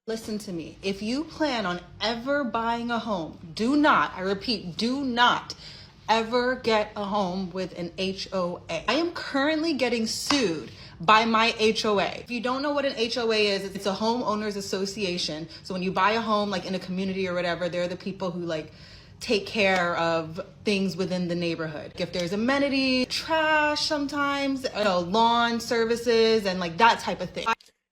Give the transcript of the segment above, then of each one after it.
Listen to me. If you plan on ever buying a home, do not, I repeat, do not ever get a home with an HOA. I am currently getting sued by my HOA. If you don't know what an HOA is, it's a homeowners association. So when you buy a home, like in a community or whatever, they're the people who like take care of things within the neighborhood. If there's amenities, trash sometimes, lawn services and like that type of thing.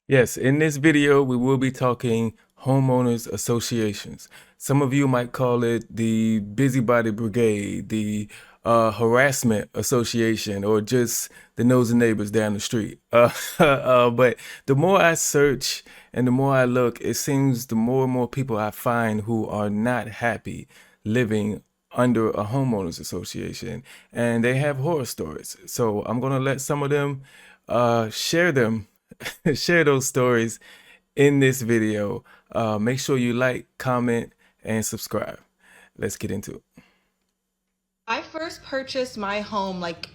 Yes, in this video, we will be talking homeowners associations. Some of you might call it the busybody brigade, the harassment association, or just the nosy neighbors down the street. But the more I search and the more I look, it seems the more and more people I find who are not happy living under a homeowners association, and they have horror stories. So I'm gonna let some of them share those stories in this video. Make sure you like, comment, and subscribe. Let's get into it. I first purchased my home like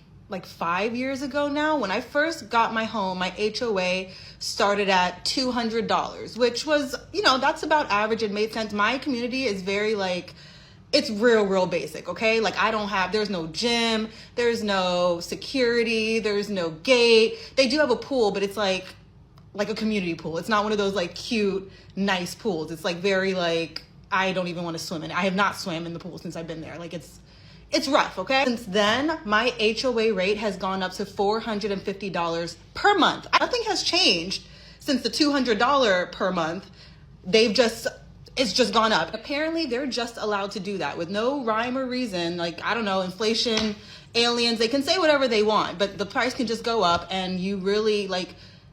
5 years ago now. When I first got my home, my HOA started at $200, which was, that's about average. It made sense. My community is very it's real basic, okay? There's no gym, there's no security, there's no gate. They do have a pool, but it's like a community pool. It's not one of those cute, nice pools. It's very I don't even want to swim in it. I have not swam in the pool since I've been there. It's rough, okay? Since then, my HOA rate has gone up to $450 per month. Nothing has changed since the $200 per month. It's just gone up. Apparently, they're just allowed to do that with no rhyme or reason. Inflation, aliens, they can say whatever they want, but the price can just go up and you really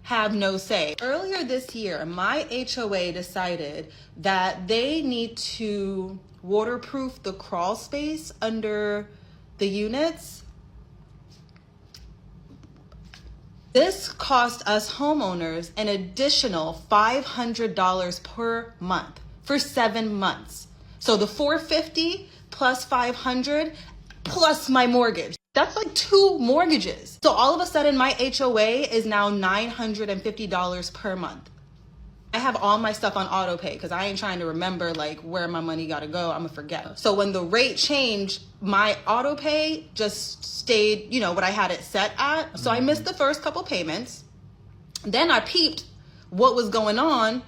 have no say. Earlier this year, my HOA decided that they need to waterproof the crawl space under the units. This cost us homeowners an additional $500 per month for 7 months. So the $450 plus $500 plus my mortgage. That's 2 mortgages. So all of a sudden my HOA is now $950 per month. I have all my stuff on auto pay because I ain't trying to remember where my money gotta go. I'm gonna forget. So when the rate changed, my auto pay just stayed, what I had it set at. So I missed the first couple payments. Then I peeped what was going on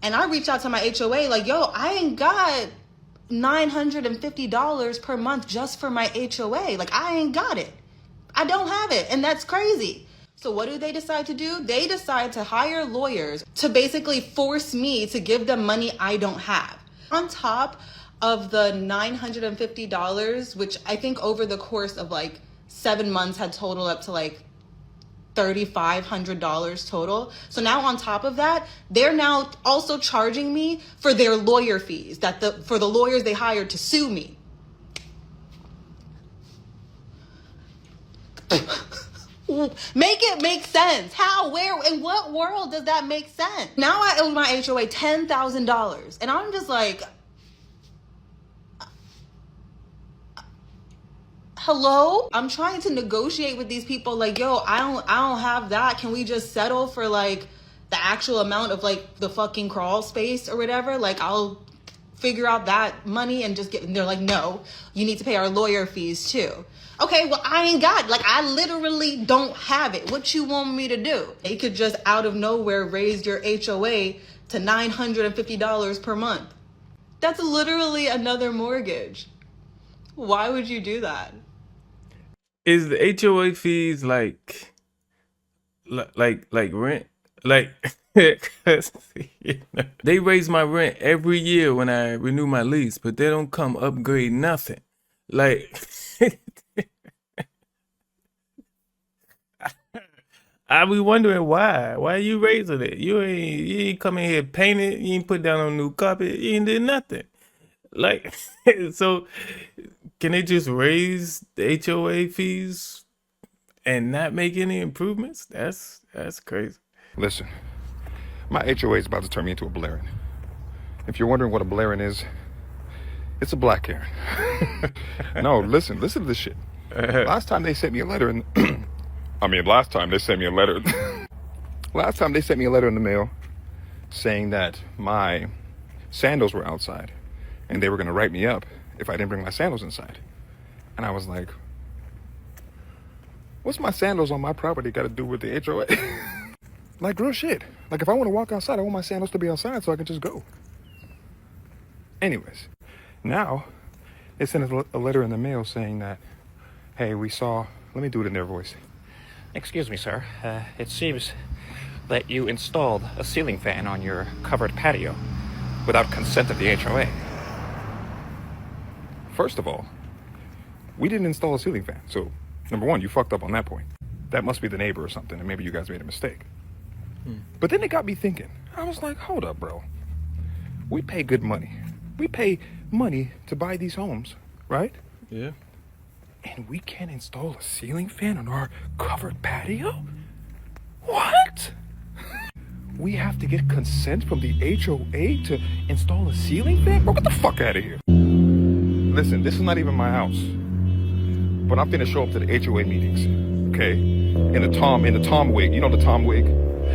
and I reached out to my HOA yo, I ain't got $950 per month just for my HOA. I ain't got it. I don't have it. And that's crazy. So what do they decide to do? They decide to hire lawyers to basically force me to give them money I don't have. On top of the $950, which I think over the course of 7 months had totaled up to $3,500 total. So now on top of that, they're now also charging me for their lawyer fees, for the lawyers they hired to sue me. Make it make sense. How, where, in what world does that make sense? Now I owe my HOA $10,000 and I'm just hello? I'm trying to negotiate with these people yo, I don't have that. Can we just settle for the actual amount of the fucking crawl space or whatever? I'll figure out that money and just get, and they're no, you need to pay our lawyer fees too. Okay, well, I ain't got, I literally don't have it. What you want me to do? They could just out of nowhere raise your HOA to $950 per month. That's literally another mortgage. Why would you do that? Is the HOA fees like rent? They raise my rent every year when I renew my lease, but they don't come upgrade nothing. I be wondering why. Why are you raising it? You ain't come in here painted. You ain't put down on new carpet. You ain't did nothing. So can they just raise the HOA fees and not make any improvements? That's crazy. Listen, my HOA is about to turn me into a Blairin. If you're wondering what a Blairin is, it's a black Karen. No, listen to this shit. Last time they sent me a letter in last time they sent me a letter in the mail saying that my sandals were outside and they were going to write me up if I didn't bring my sandals inside. And I was like, what's my sandals on my property got to do with the HOA? Like, real shit. Like, if I want to walk outside, I want my sandals to be outside so I can just go. Anyways, now they sent a letter in the mail saying that, hey, we saw, let me do it in their voice. Excuse me, sir. It seems that you installed a ceiling fan on your covered patio without consent of the HOA. First of all, we didn't install a ceiling fan. So, number one, you fucked up on that point. That must be the neighbor or something, and maybe you guys made a mistake. But then it got me thinking. I was like, hold up, bro. We pay good money. We pay money to buy these homes, right? Yeah. And we can't install a ceiling fan on our covered patio? What? We have to get consent from the HOA to install a ceiling fan? Bro, get the fuck out of here. Listen, this is not even my house. But I'm finna show up to the HOA meetings, okay? In the Tom wig. You know the Tom wig?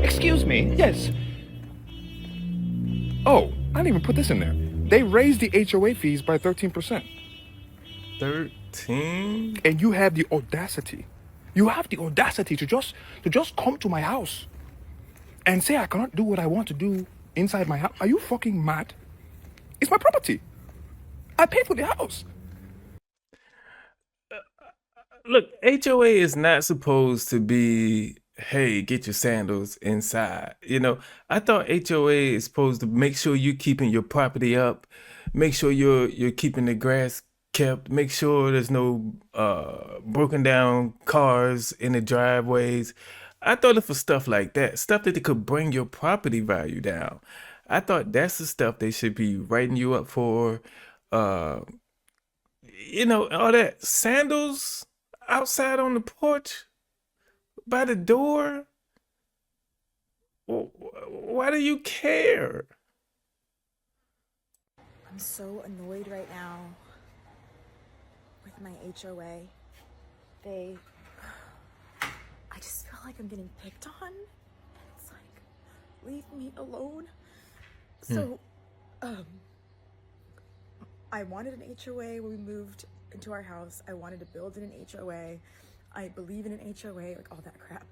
Excuse me, yes. Oh, I didn't even put this in there. They raised the HOA fees by 13%. 13? And you have the audacity. You have the audacity to just come to my house and say I cannot do what I want to do inside my house. Are you fucking mad? It's my property. I paid for the house. Look, HOA is not supposed to be, hey, get your sandals inside. You know, I thought HOA is supposed to make sure you're keeping your property up, make sure you're keeping the grass kept, make sure there's no broken down cars in the driveways. I thought it was stuff like that, stuff that could bring your property value down. I thought that's the stuff they should be writing you up for. You know, all that sandals outside on the porch by the door. Why do you care? I'm so annoyed right now with my HOA. I just feel like I'm getting picked on. It's like, leave me alone. So, I wanted an HOA when we moved into our house. I wanted to build in an HOA. I believe in an HOA, like all that crap.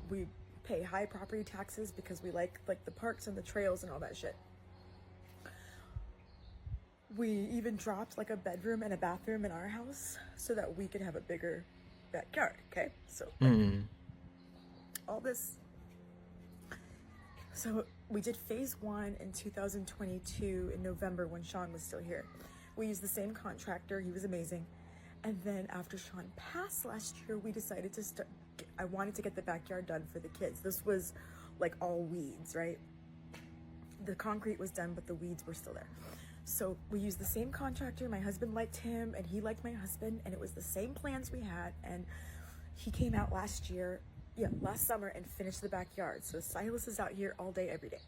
We pay high property taxes because we like the parks and the trails and all that shit. We even dropped like a bedroom and a bathroom in our house so that we could have a bigger backyard, okay? So, all this. So, we did phase 1 in 2022 in November when Sean was still here. We used the same contractor. He was amazing. And then after Sean passed last year, we decided to start. I wanted to get the backyard done for the kids. This was like all weeds, right? The concrete was done, but the weeds were still there. So we used the same contractor. My husband liked him and he liked my husband, and it was the same plans we had. And he came out last summer and finished the backyard. So Silas is out here all day, every day.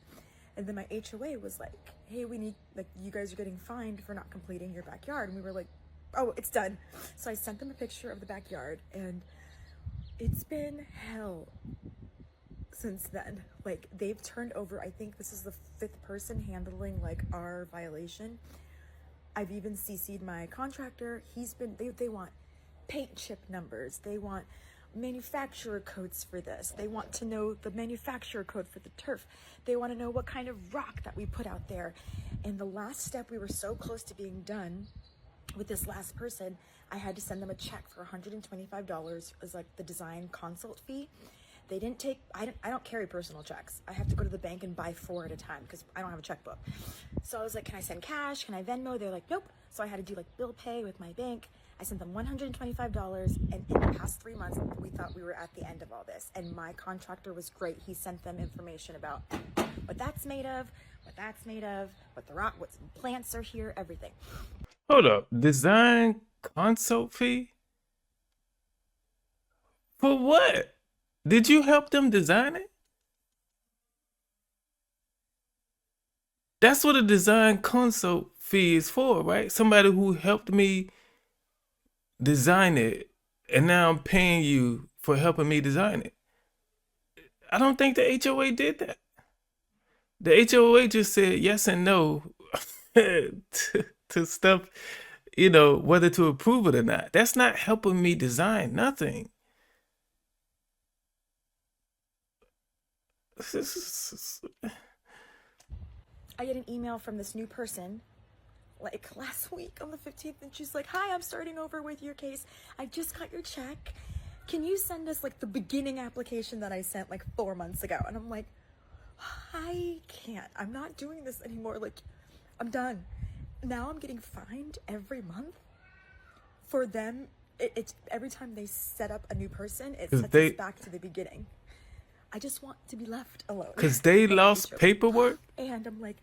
And then my HOA was like, hey, we need, like, you guys are getting fined for not completing your backyard. And we were like, oh, it's done. So I sent them a picture of the backyard, and it's been hell since then. Like, they've turned over, I think this is the 5th person handling like our violation. I've even CC'd my contractor. They want paint chip numbers. They want manufacturer codes for this. They want to know the manufacturer code for the turf. They want to know what kind of rock that we put out there. And the last step, we were so close to being done with this last person, I had to send them a check for $125 as like the design consult fee. They didn't take, I don't carry personal checks. I have to go to the bank and buy 4 at a time because I don't have a checkbook. So I was like, can I send cash? Can I Venmo? They're like, nope. So I had to do like bill pay with my bank. I sent them $125, and in the past 3 months, we thought we were at the end of all this. And my contractor was great. He sent them information about what that's made of, what the rock, what plants are here, everything. Hold up. Design consult fee? For what? Did you help them design it? That's what a design consult fee is for, right? Somebody who helped me design it, and now I'm paying you for helping me design it. I don't think the HOA did that. The HOA just said yes and no to stuff, whether to approve it or not. That's not helping me design nothing. I get an email from this new person like last week on the 15th, and she's like, "Hi, I'm starting over with your case. I just got your check. Can you send us like the beginning application that I sent like 4 months ago?" And I'm like, I can't. I'm not doing this anymore. Like, I'm done. Now I'm getting fined every month for them. It's every time they set up a new person, it sets us back to the beginning. I just want to be left alone. Because they lost paperwork? And I'm like,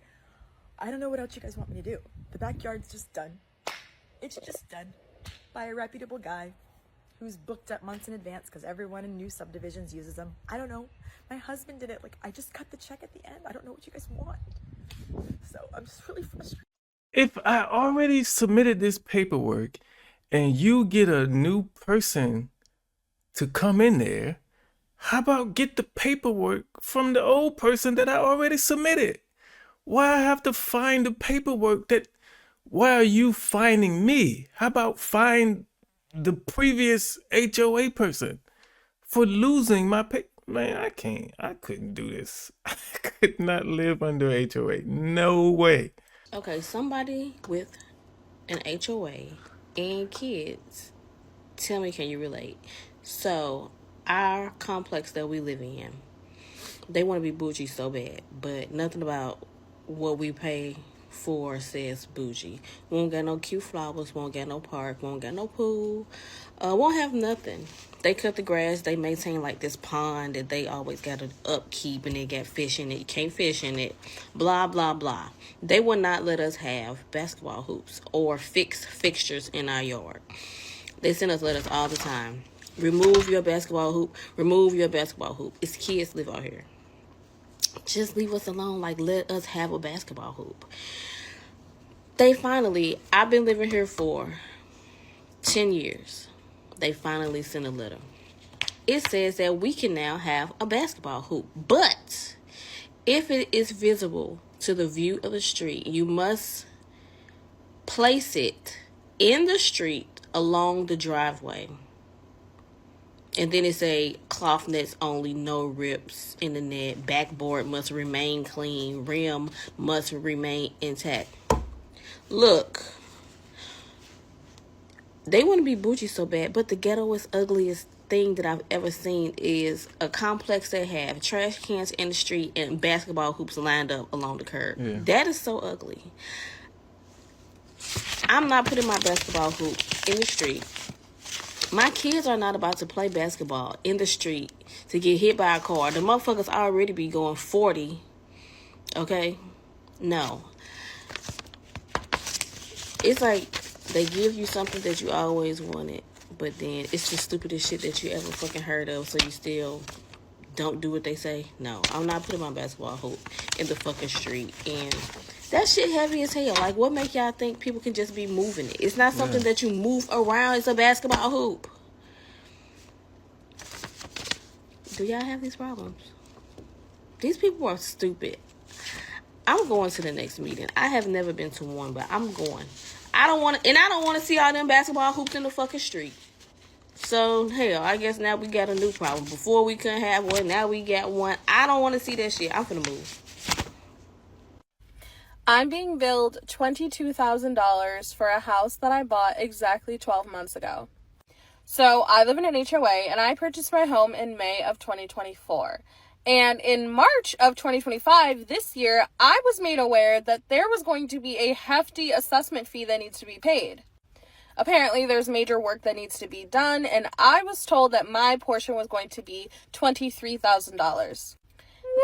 I don't know what else you guys want me to do. The backyard's just done. It's just done by a reputable guy who's booked up months in advance because everyone in new subdivisions uses them. I don't know. My husband did it. Like, I just cut the check at the end. I don't know what you guys want. So I'm just really frustrated. If I already submitted this paperwork and you get a new person to come in there, how about get the paperwork from the old person that I already submitted? Why I have to find the paperwork why are you finding me? How about find the previous HOA person for losing my Man, I couldn't do this. I could not live under HOA. No way. Okay, somebody with an HOA and kids, tell me, can you relate? So, our complex that we live in, they want to be bougie so bad, but nothing about what we pay for says bougie. We won't get no cute flowers, won't get no park, won't get no pool, won't have nothing. They cut the grass, they maintain like this pond that they always got to upkeep, and they got fish in it. You can't fish in it, blah, blah, blah. They will not let us have basketball hoops or fixtures in our yard. They send us letters all the time. Remove your basketball hoop. Remove your basketball hoop. It's kids live out here. Just leave us alone. Like, let us have a basketball hoop. I've been living here for 10 years. They finally sent a letter. It says that we can now have a basketball hoop. But if it is visible to the view of the street, you must place it in the street along the driveway. And then it say cloth nets only, no rips in the net. Backboard must remain clean. Rim must remain intact. Look, they want to be bougie so bad, but the ghettoest, ugliest thing that I've ever seen is a complex that have trash cans in the street and basketball hoops lined up along the curb. Yeah. That is so ugly. I'm not putting my basketball hoop in the street. My kids are not about to play basketball in the street to get hit by a car. The motherfuckers already be going 40. Okay? No. It's like they give you something that you always wanted, but then it's the stupidest shit that you ever fucking heard of, so you still don't do what they say. No, I'm not putting my basketball hoop in the fucking street. And that shit heavy as hell. Like, what make y'all think people can just be moving it? It's not something that you move around. It's a basketball hoop. Do y'all have these problems? These people are stupid. I'm going to the next meeting. I have never been to one, but I'm going. I don't want to see all them basketball hoops in the fucking street. So, hell, I guess now we got a new problem. Before we couldn't have one, now we got one. I don't want to see that shit. I'm finna move. I'm being billed $22,000 for a house that I bought exactly 12 months ago. So, I live in an HOA, and I purchased my home in May of 2024. And in March of 2025, this year, I was made aware that there was going to be a hefty assessment fee that needs to be paid. Apparently, there's major work that needs to be done, and I was told that my portion was going to be $23,000.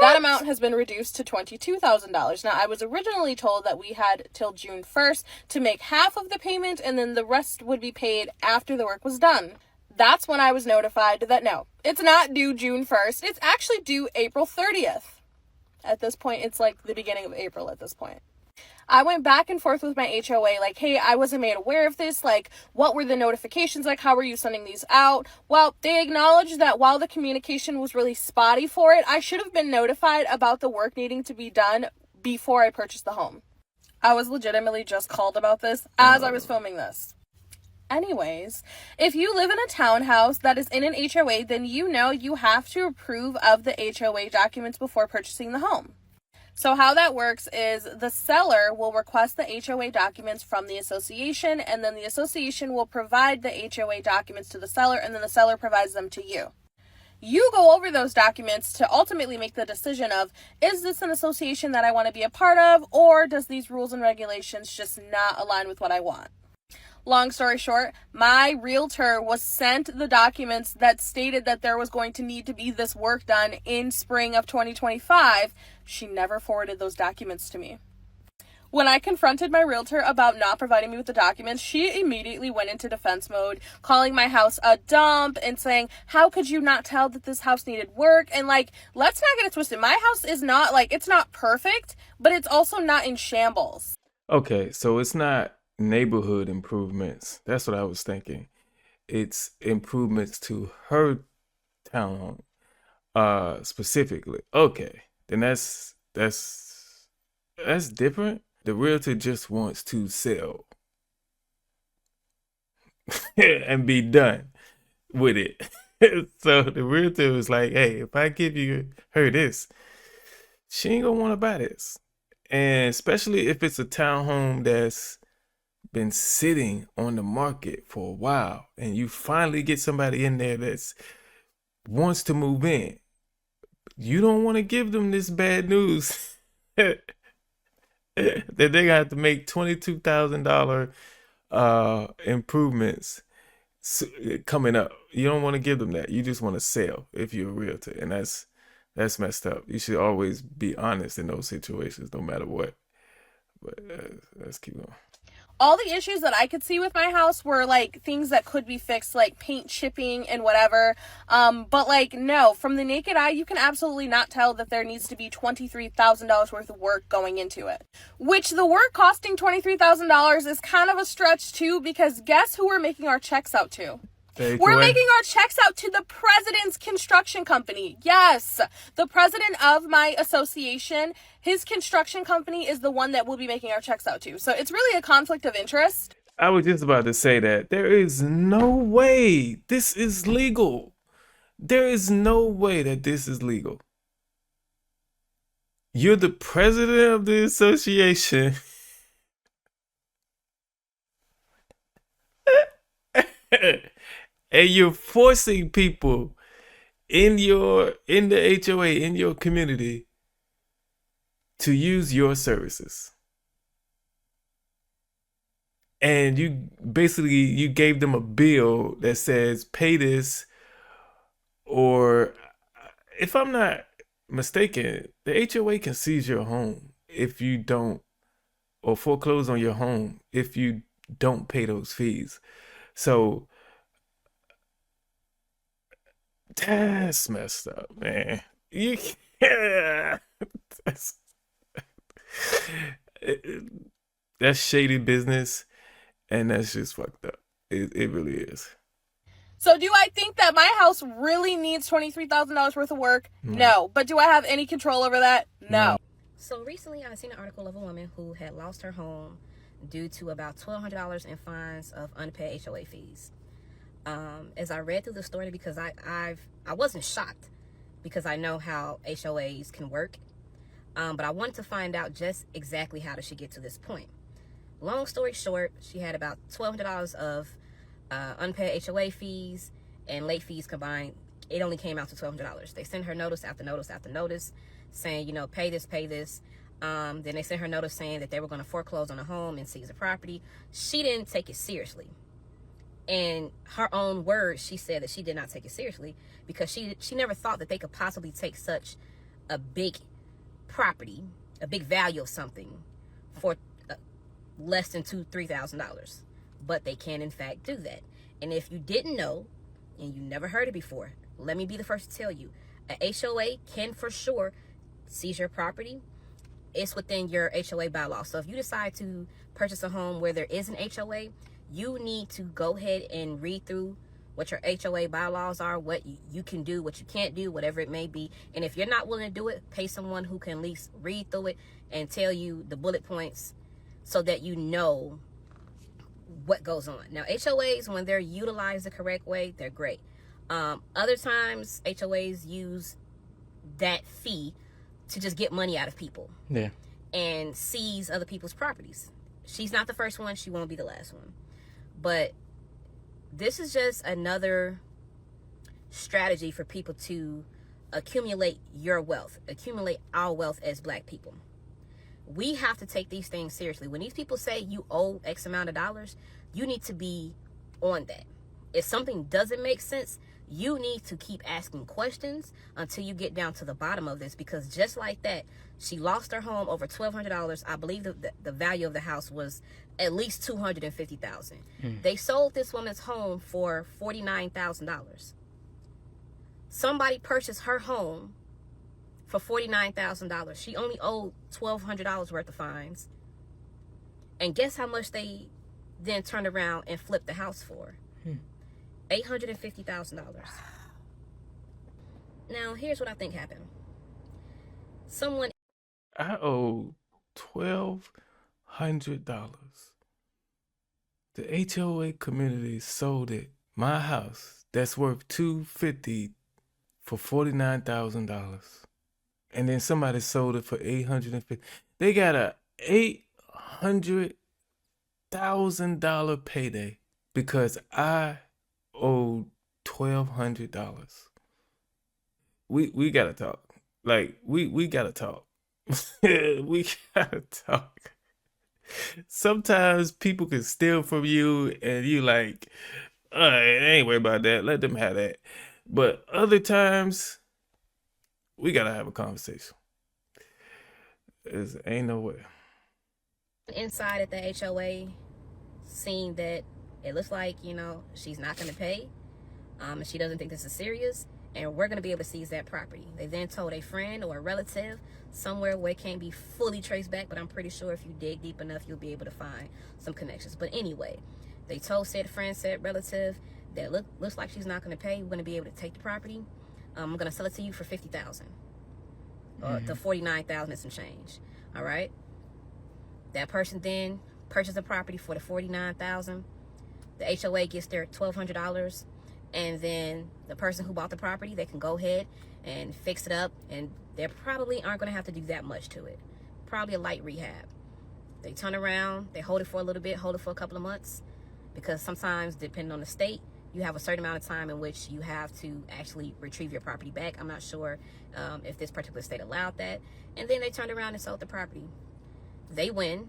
That amount has been reduced to $22,000. Now, I was originally told that we had till June 1st to make half of the payment, and then the rest would be paid after the work was done. That's when I was notified that no, it's not due June 1st. It's actually due April 30th. At this point, it's like the beginning of April at this point. I went back and forth with my HOA, like, hey, I wasn't made aware of this. Like, what were the notifications like? How were you sending these out? Well, they acknowledged that while the communication was really spotty for it, I should have been notified about the work needing to be done before I purchased the home. I was legitimately just called about this as I was filming this. Anyways, if you live in a townhouse that is in an HOA, then you know you have to approve of the HOA documents before purchasing the home. So how that works is the seller will request the HOA documents from the association, and then the association will provide the HOA documents to the seller, and then the seller provides them to you. You go over those documents to ultimately make the decision of, is this an association that I want to be a part of, or does these rules and regulations just not align with what I want? Long story short, my realtor was sent the documents that stated that there was going to need to be this work done in spring of 2025. She never forwarded those documents to me. When I confronted my realtor about not providing me with the documents, she immediately went into defense mode, calling my house a dump and saying, how could you not tell that this house needed work? And like, let's not get it twisted. My house is not like, it's not perfect, but it's also not in shambles. Okay, so it's not neighborhood improvements. That's what I was thinking. It's improvements to her townhome, specifically. Okay, then that's different. The realtor just wants to sell and be done with it. So the realtor was like, hey, if I give her this, she ain't gonna want to buy this. And especially if it's a townhome that's been sitting on the market for a while and you finally get somebody in there that's wants to move in, you don't want to give them this bad news that they're gonna have to make $22,000 improvements coming up. You don't want to give them that. You just want to sell if you're a realtor, and that's messed up. You should always be honest in those situations, no matter what. But let's keep going. All the issues that I could see with my house were like things that could be fixed, like paint chipping and whatever. But like, no, from the naked eye, you can absolutely not tell that there needs to be $23,000 worth of work going into it. Which the work costing $23,000 is kind of a stretch too, because guess who we're making our checks out to? We're making our checks out to the president's construction company. Yes, the president of my association, his construction company is the one that we'll be making our checks out to. So it's really a conflict of interest. I was just about to say that. There is no way this is legal. There is no way that this is legal. You're the president of the association. And you're forcing people in the HOA, in your community, to use your services. And you gave them a bill that says pay this, or if I'm not mistaken, the HOA can seize your home if you don't, or foreclose on your home if you don't pay those fees. So that's messed up, man. You can't. That's shady business, and that's just fucked up. It really is. So do I think that my house really needs $23,000 worth of work? No. But do I have any control over that? No. So recently I seen an article of a woman who had lost her home due to about $1,200 in fines of unpaid HOA fees. As I read through the story, because I wasn't shocked, because I know how HOAs can work, but I wanted to find out just exactly how did she get to this point. Long story short, she had about $1,200 of unpaid HOA fees and late fees combined. It only came out to $1,200. They sent her notice after notice after notice saying, you know, pay this. Then they sent her notice saying that they were going to foreclose on the home and seize the property. She didn't take it seriously. In her own words, she said that she did not take it seriously because she never thought that they could possibly take such a big property, a big value of something, for less than $2,000-$3,000. But they can in fact do that. And if you didn't know and you never heard it before, let me be the first to tell you, a HOA can for sure seize your property, it's within your HOA bylaw. So if you decide to purchase a home where there is an HOA, you need to go ahead and read through what your HOA bylaws are, what you can do, what you can't do, whatever it may be. And if you're not willing to do it, pay someone who can at least read through it and tell you the bullet points so that you know what goes on. Now, HOAs, when they're utilized the correct way, they're great. Other times, HOAs use that fee to just get money out of people. Yeah. And seize other people's properties. She's not the first one. She won't be the last one. But this is just another strategy for people to accumulate your wealth, accumulate our wealth as Black people. We have to take these things seriously. When these people say you owe X amount of dollars, you need to be on that. If something doesn't make sense, you need to keep asking questions until you get down to the bottom of this, because just like that, she lost her home over $1,200. I believe the value of the house was at least $250,000. They sold this woman's home for $49,000. Somebody purchased her home for $49,000. She only owed $1,200 worth of fines. And guess how much they then turned around and flipped the house for? $850,000. Now, here's what I think happened. Someone... I owe $1,200. The HOA community sold it, my house, that's worth $250,000 for $49,000. And then somebody sold it for $850,000. They got a $800,000 payday because I owed $1,200. We gotta talk. Like we gotta talk. We gotta talk. Sometimes people can steal from you and you like, all right, I ain't worried about that. Let them have that. But other times, we gotta have a conversation. Ain't no way. Inside at the HOA, seeing that it looks like, she's not going to pay, and she doesn't think this is serious, and we're going to be able to seize that property. They then told a friend or a relative somewhere where it can't be fully traced back, but I'm pretty sure if you dig deep enough, you'll be able to find some connections. But anyway, they told said friend, said relative, that looks like she's not going to pay. We're going to be able to take the property. I'm going to sell it to you for $50,000 or the $49,000 and some change. All right. That person then purchased the property for the $49,000. The HOA gets their $1,200, and then the person who bought the property, they can go ahead and fix it up, and they probably aren't going to have to do that much to it. Probably a light rehab. They turn around, they hold it for a little bit, hold it for a couple of months, because sometimes, depending on the state, you have a certain amount of time in which you have to actually retrieve your property back. I'm not sure if this particular state allowed that. And then they turned around and sold the property. They win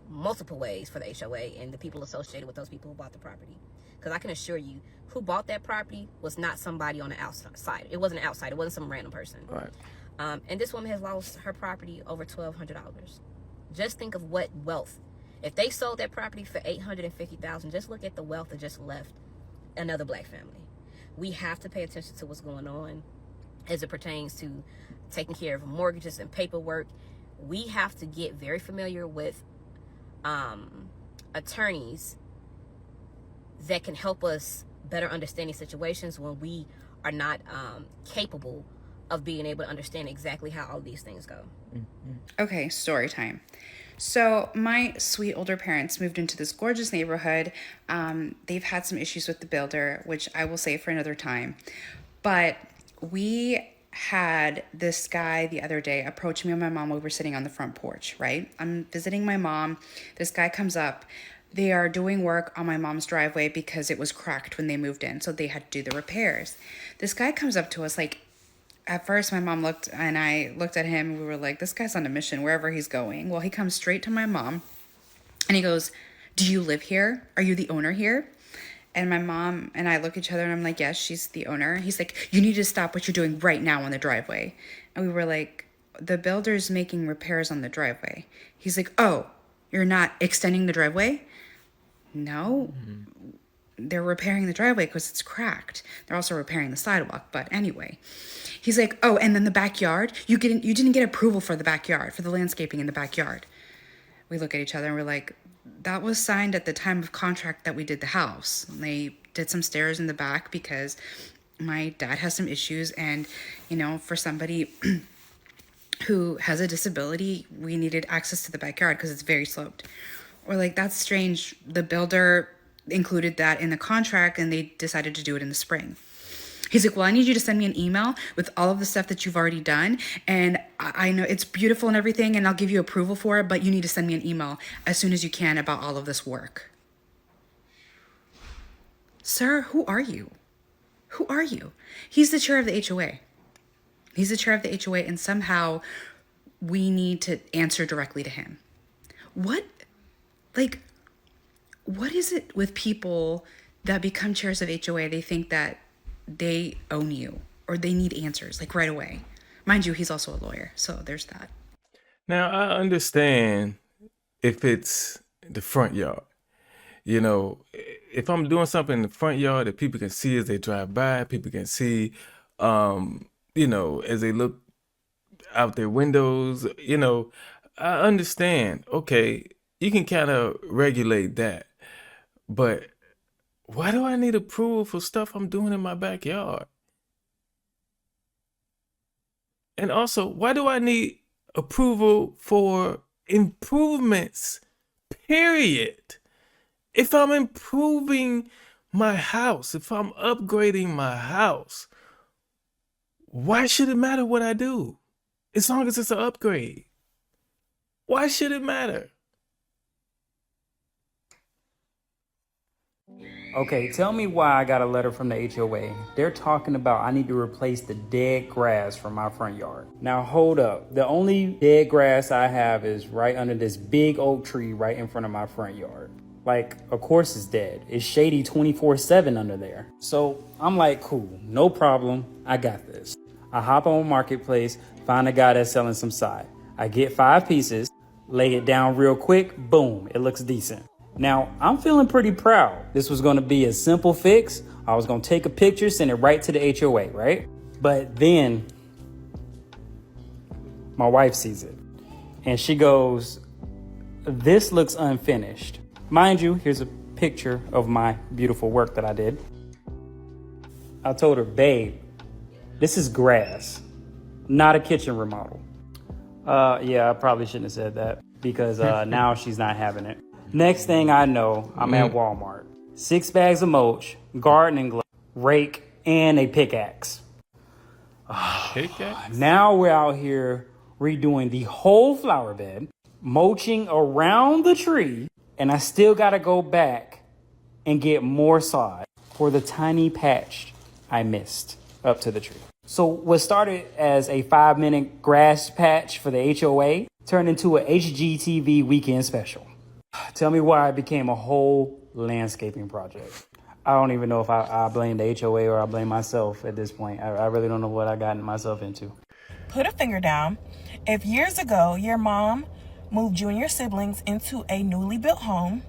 multiple ways for the HOA and the people associated with those people who bought the property. Because I can assure you, who bought that property was not somebody on the outside. It wasn't outside. It wasn't some random person. Right. And this woman has lost her property over $1,200. Just think of what wealth. If they sold that property for $850,000, just look at the wealth that just left another Black family. We have to pay attention to what's going on as it pertains to taking care of mortgages and paperwork. We have to get very familiar with attorneys that can help us better understand these situations when we are not capable of being able to understand exactly how all these things go. Okay, story time. So my sweet older parents moved into this gorgeous neighborhood. They've had some issues with the builder, which I will save for another time. But we had this guy the other day approach me and my mom. We were sitting on the front porch, right? I'm visiting my mom. This guy comes up. They are doing work on my mom's driveway because it was cracked when they moved in, so they had to do the repairs. This guy comes up to us like, at first my mom looked and I looked at him and we were like, this guy's on a mission wherever he's going. Well, he comes straight to my mom and he goes, do you live here? Are you the owner here? And my mom and I look at each other and I'm like, yes, she's the owner. He's like, you need to stop what you're doing right now on the driveway. And we were like, the builder's making repairs on the driveway. He's like, oh, you're not extending the driveway? No. they're repairing the driveway because it's cracked. They're also repairing the sidewalk. But anyway, he's like, oh, and then the backyard, you didn't get approval for the backyard, for the landscaping in the backyard. We look at each other and we're like, that was signed at the time of contract that we did the house. And they did some stairs in the back because my dad has some issues, and for somebody who has a disability, we needed access to the backyard because it's very sloped. Or like, that's strange. The builder included that in the contract and they decided to do it in the spring. He's like, well, I need you to send me an email with all of the stuff that you've already done. And I know it's beautiful and everything, and I'll give you approval for it, but you need to send me an email as soon as you can about all of this work. Sir, who are you? Who are you? He's the chair of the HOA. He's the chair of the HOA, and somehow we need to answer directly to him. What is it with people that become chairs of HOA? They think that they own you or they need answers like right away. Mind you, he's also a lawyer, so there's that. Now, I understand if it's the front yard. If I'm doing something in the front yard that people can see as they drive by, people can see, as they look out their windows, I understand. Okay, you can kind of regulate that. But why do I need approval for stuff I'm doing in my backyard? And also, why do I need approval for improvements, period? If I'm improving my house, if I'm upgrading my house, why should it matter what I do? As long as it's an upgrade. Why should it matter? Okay, tell me why I got a letter from the HOA. They're talking about I need to replace the dead grass from my front yard. Now hold up. The only dead grass I have is right under this big oak tree right in front of my front yard. Like, of course it's dead. It's shady 24/7 under there. So I'm like, cool, no problem. I got this. I hop on Marketplace, find a guy that's selling some side. I get 5 pieces, lay it down real quick, boom, it looks decent. Now, I'm feeling pretty proud. This was going to be a simple fix. I was going to take a picture, send it right to the HOA, right? But then my wife sees it and she goes, this looks unfinished. Mind you, here's a picture of my beautiful work that I did. I told her, babe, this is grass, not a kitchen remodel. Yeah, I probably shouldn't have said that because now she's not having it. Next thing I know, I'm at Walmart. 6 bags of mulch, gardening glove, rake, and a pickaxe. Pickaxe? Now we're out here redoing the whole flower bed, mulching around the tree, and I still gotta go back and get more sod for the tiny patch I missed up to the tree. So what started as a 5-minute grass patch for the HOA turned into an HGTV weekend special. Tell me why it became a whole landscaping project. I don't even know if I blame the HOA or I blame myself at this point. I really don't know what I got myself into. Put a finger down. If years ago your mom moved you and your siblings into a newly built home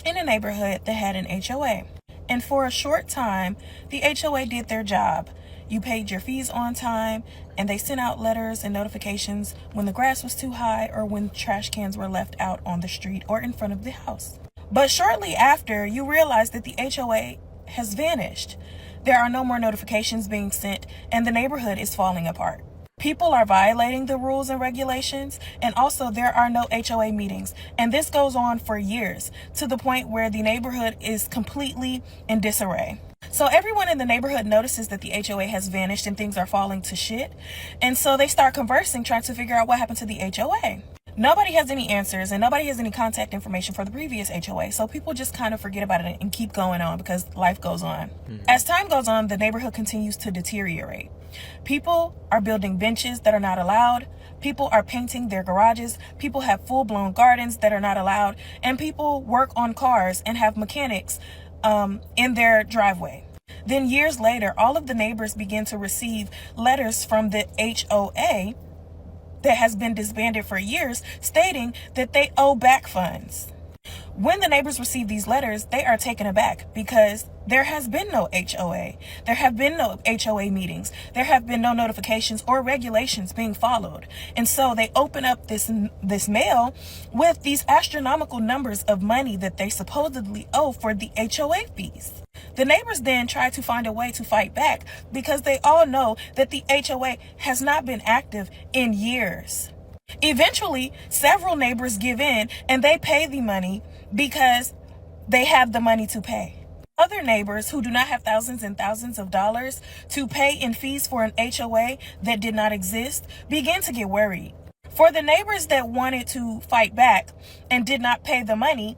in a neighborhood that had an HOA, and for a short time, the HOA did their job. You paid your fees on time, and they sent out letters and notifications when the grass was too high or when trash cans were left out on the street or in front of the house. But shortly after, you realize that the HOA has vanished. There are no more notifications being sent, and the neighborhood is falling apart. People are violating the rules and regulations, and also there are no HOA meetings. And this goes on for years to the point where the neighborhood is completely in disarray. So everyone in the neighborhood notices that the HOA has vanished and things are falling to shit. And so they start conversing, trying to figure out what happened to the HOA. Nobody has any answers and nobody has any contact information for the previous HOA. So people just kind of forget about it and keep going on because life goes on. As time goes on, the neighborhood continues to deteriorate. People are building benches that are not allowed. People are painting their garages. People have full-blown gardens that are not allowed. And people work on cars and have mechanics in their driveway. Then years later, all of the neighbors begin to receive letters from the HOA that has been disbanded for years stating that they owe back funds. When the neighbors receive these letters, they are taken aback because there has been no HOA. There have been no HOA meetings. There have been no notifications or regulations being followed. And so they open up this mail with these astronomical numbers of money that they supposedly owe for the HOA fees. The neighbors then try to find a way to fight back because they all know that the HOA has not been active in years. Eventually, several neighbors give in and they pay the money because they have the money to pay. Other neighbors who do not have thousands and thousands of dollars to pay in fees for an HOA that did not exist begin to get worried. For the neighbors that wanted to fight back and did not pay the money,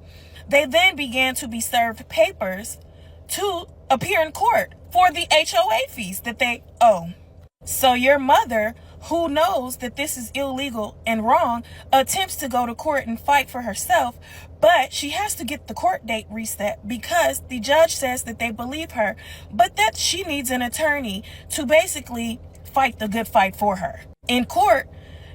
they then began to be served papers to appear in court for the HOA fees that they owe. So your mother, who knows that this is illegal and wrong, attempts to go to court and fight for herself, but she has to get the court date reset because the judge says that they believe her, but that she needs an attorney to basically fight the good fight for her. In court,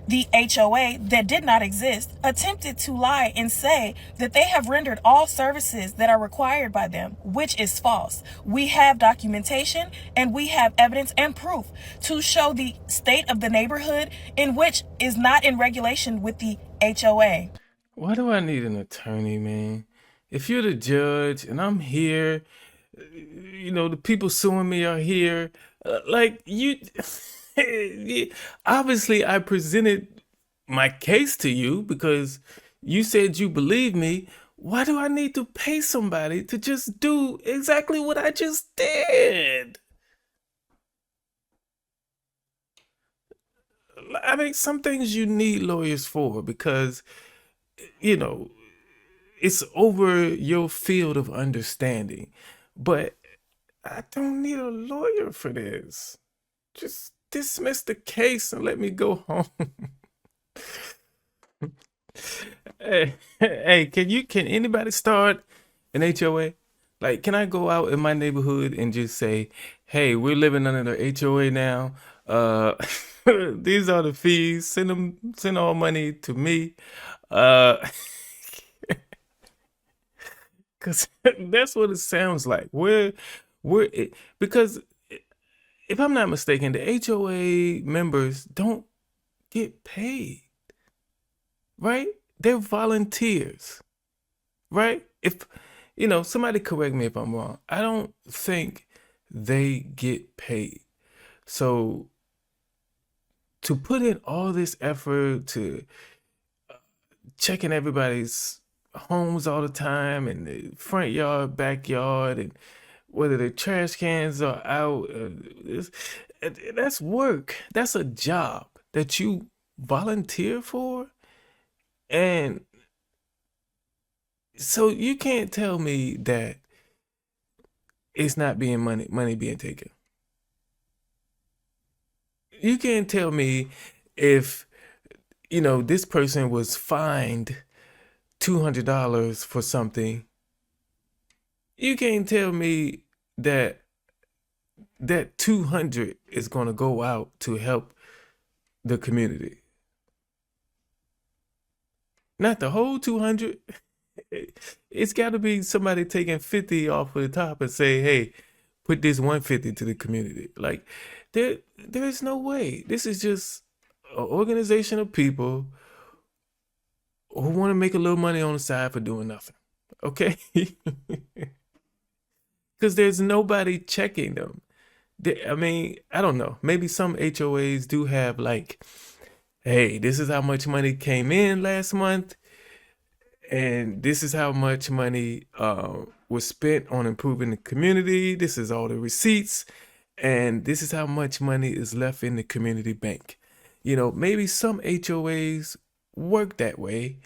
the HOA that did not exist attempted to lie and say that they have rendered all services that are required by them, which is false. We have documentation and we have evidence and proof to show the state of the neighborhood in which is not in regulation with the HOA. Why do I need an attorney, man? If you're the judge and I'm here, the people suing me are here, like you. Obviously, I presented my case to you because you said you believe me. Why do I need to pay somebody to just do exactly what I just did? I mean, some things you need lawyers for because, it's over your field of understanding. But I don't need a lawyer for this. Just dismiss the case and let me go home. Hey, can anybody start an HOA? Like, can I go out in my neighborhood and just say, hey, we're living under the HOA now. These are the fees. Send all money to me. Cause that's what it sounds like. Because if I'm not mistaken, the HOA members don't get paid, right? They're volunteers, right? If, somebody correct me if I'm wrong. I don't think they get paid. So to put in all this effort to checking everybody's homes all the time and the front yard, backyard, and whether the trash cans are out, that's work. That's a job that you volunteer for. And so you can't tell me that it's not being money being taken. You can't tell me if, this person was fined $200 for something. You can't tell me that 200 is going to go out to help the community. Not the whole 200. It's got to be somebody taking 50 off of the top and say, hey, put this 150 to the community. Like, there is no way. This is just an organization of people who want to make a little money on the side for doing nothing. Okay? Because there's nobody checking them. I don't know. Maybe some HOAs do have like, hey, this is how much money came in last month, and this is how much money was spent on improving the community. This is all the receipts, and this is how much money is left in the community bank. Maybe some HOAs work that way,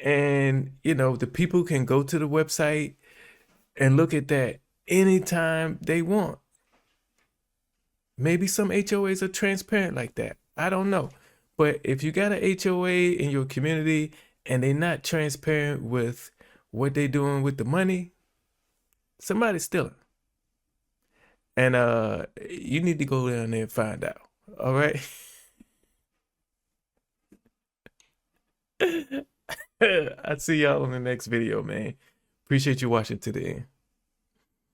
and the people can go to the website and look at that anytime they want. Maybe some HOAs are transparent like that. I don't know. But if you got a HOA in your community and they're not transparent with what they're doing with the money, somebody's stealing. And you need to go down there and find out. All right? I'll see y'all in the next video, man. Appreciate you watching today.